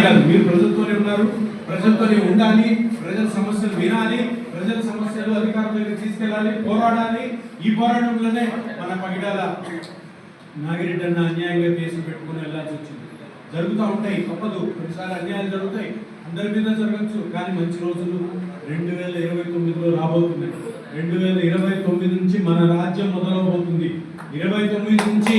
కాదు, మీరు ప్రజలతోనే ఉన్నారు, ప్రజలతోనే ఉండాలి, ప్రజల సమస్యలు వినాలి, ప్రజల సమస్యలు అధికారుల దగ్గర తీసుకెళ్ళాలి, పోరాడాలి. ఈ పోరాటంలోనే మన పగిడాల నాగిరెడ్డి అన్న అన్యాయంగా కేసులు పెట్టుకుని వెళ్ళాల్సి వచ్చింది. జరుగుతూ ఉంటాయి, తప్పదు, కొన్నిసార్లు అన్యాయాలు జరుగుతాయి, అందరి మీద జరగచ్చు. కానీ మంచి రోజులు 2029లో రాబోతున్నాయి. 2029 నుంచి మన రాజ్యం మొదలవబోతుంది. 29 నుంచి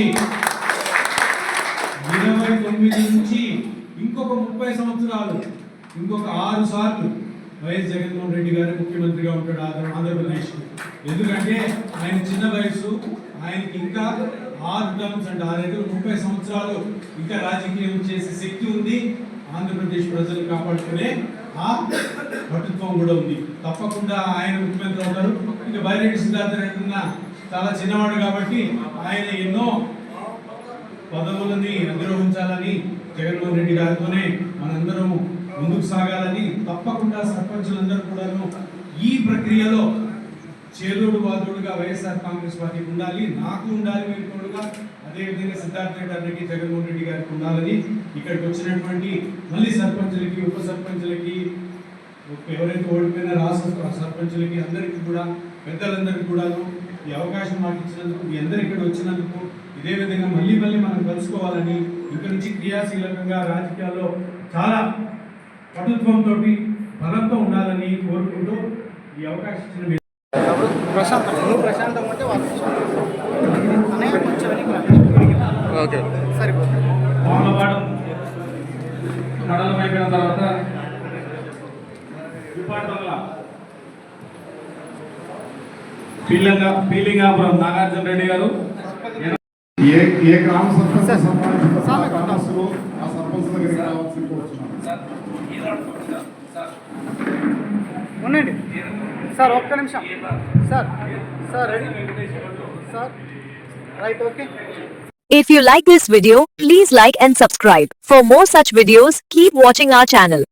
ఇంకొక 30 సంవత్సరాలు, ఇంకొక 6 సార్లు వైఎస్ జగన్మోహన్ రెడ్డి గారు ముఖ్యమంత్రిగా ఉంటాడు ఆంధ్రప్రదేశ్. ఎందుకంటే ఆయన చిన్న వయసు, ఆయనకి ఇంకా 6 టర్మ్స్ అంటే 30 సంవత్సరాలు ఇంకా రాజకీయం చేసే శక్తి ఉంది. ఆంధ్రప్రదేశ్ ప్రజలు కాపాడుకునే ఆ పటుత్వం కూడా ఉంది. తప్పకుండా ఆయన ముఖ్యమంత్రి అవుతారు. ఇంకా బైరెడ్డి సిద్ధార్థ రెడ్డి చాలా చిన్నవాడు కాబట్టి ఆయన ఎన్నో పదవులని అధిరోహించాలని జగన్మోహన్ రెడ్డి గారితోనే మనందరం ముందుకు సాగాలని, తప్పకుండా సర్పంచులందరూ కూడాను ఈ ప్రక్రియలో చేదోడు వాదోడుగా వైఎస్ఆర్ కాంగ్రెస్ పార్టీకి ఉండాలి, నాకు ఉండాలి, మీరు తోడుగా, అదేవిధంగా సిద్ధార్థ రెడ్డి జగన్మోహన్ రెడ్డి గారికి ఉండాలని ఇక్కడికి వచ్చినటువంటి మళ్ళీ సర్పంచులకి, ఉప సర్పంచులకి, ఎవరైతే ఓడిపోయిన రాష్ట్ర సర్పంచులకి అందరికీ కూడా, పెద్దలందరికీ కూడాను ఈ అవకాశం మాకు ఇచ్చినందుకు, మీ అందరు ఇక్కడ వచ్చినందుకు, ఇదే విధంగా మళ్ళీ మనం కలుసుకోవాలని, ఇక్కడ నుంచి క్రియాశీలకంగా రాజకీయాల్లో చాలా పటుత్వంతో బలంతో ఉండాలని కోరుకుంటూ ఈ అవకాశం ఇచ్చిన ప్రశాంతం అంటే ఓకే సరిపోతుంది. మండలం అయిపోయిన తర్వాత పీలింగాపురం నాగార్జున రెడ్డి గారు ఏ గ్రామ సర్పంచ్ గ్రామస్తులు ఆ సర్పంచ్ దగ్గరికి రావాల్సి ఉండండి సార్, ఒక్క నిమిషం sir. Ready sir, right, okay. If you like this video, please like and subscribe. For more such videos, keep watching our channel.